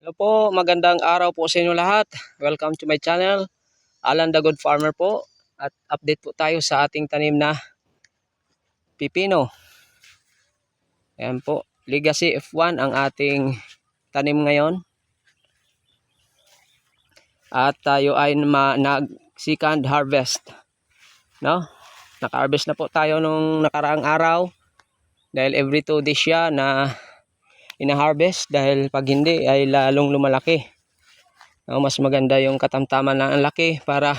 Hello po, magandang araw po sa inyo lahat. Welcome to my channel, Alan the Good Farmer po. At update po tayo sa ating tanim na pipino. Ayan po, Legacy F1 ang ating tanim ngayon. At tayo ay nag-second harvest. No? Naka-harvest na po tayo nung nakaraang araw. Dahil every 2 days siya na ina-harvest, dahil pag hindi ay lalong lumalaki. Mas maganda yung katamtaman ng laki para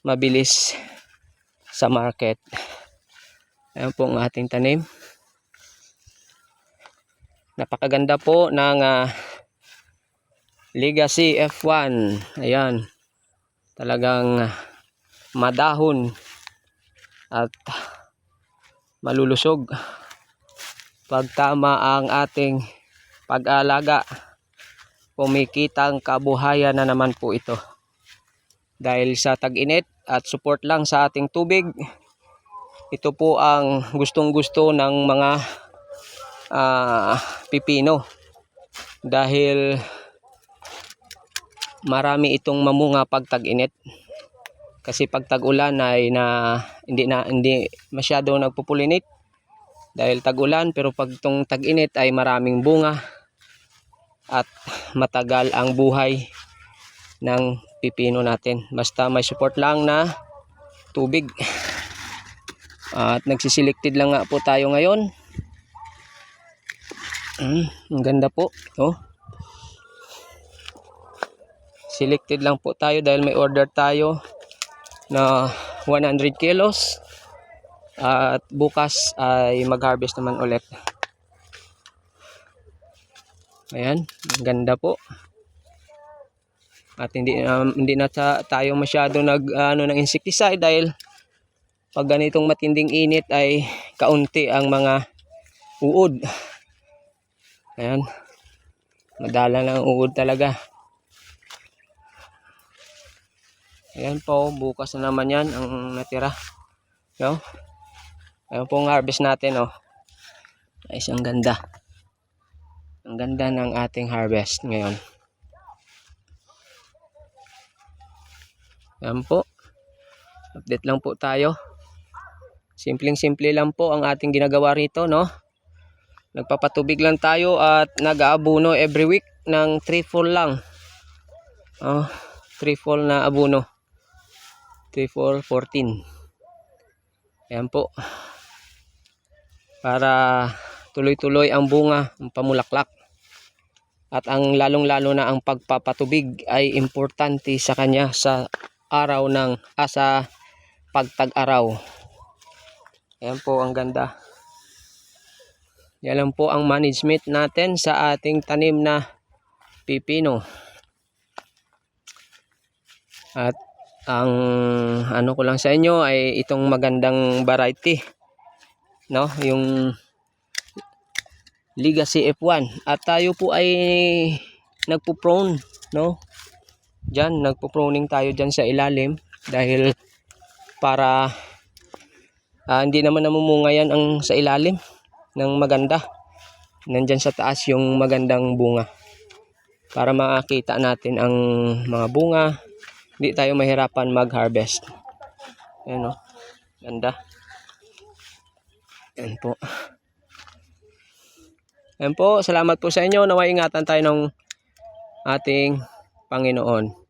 mabilis sa market. Ayan po ang ating tanim. Napakaganda po ng Legacy F1. Ayan, talagang madahon at malulusog pag tama ang ating pag-alaga. Kumikitang kabuhayan na naman po ito dahil sa tag-init at support lang sa ating tubig. Ito po ang gustong-gusto ng mga pipino dahil marami itong mamunga pag tag-init. Kasi pag tag-ulan ay hindi masyado nagpupulinate dahil tag-ulan, pero pag tong tag-init ay maraming bunga at matagal ang buhay ng pipino natin. Basta may support lang na tubig. At nagsiselected lang nga po tayo ngayon. Ang ganda po. Oh. Selected lang po tayo dahil may order tayo na 100 kilos. At bukas ay mag-harvest naman ulit. Ayan, ang ganda po. At hindi na tayo masyado ng insecticide dahil pag ganitong matinding init ay kaunti ang mga uod. Ayan, madala ng uod talaga. Ayan po, bukas na naman yan ang natira. No? Ayan po ang harvest natin. Oh. Guys, ang ganda. Ang ganda ng ating harvest ngayon. Ayan po. Update lang po tayo. Simpleng-simple lang po ang ating ginagawa rito, no? Nagpapatubig lang tayo at nag-aabuno every week ng 3-4 lang. 3-4 na abuno. 3-4, 14. Ayan po. Para tuloy-tuloy ang bunga, ang pamulaklak. At ang lalong-lalo na ang pagpapatubig ay importante sa kanya sa araw sa pagtag-araw. Ayan po, ang ganda. Yan lang po ang management natin sa ating tanim na pipino. At ang ano ko lang sa inyo ay itong magandang variety, no? Yung Legacy F1. At tayo po ay nagpo-prone, no? Diyan, nagpo-proning tayo diyan sa ilalim dahil para hindi naman namumunga yan ang sa ilalim ng maganda. Nandyan sa taas yung magandang bunga. Para makita natin ang mga bunga, hindi tayo mahirapan mag-harvest. Ayan o, ganda. Ayan po. Ayan po, salamat po sa inyo. Naway ingatan tayo ng ating Panginoon.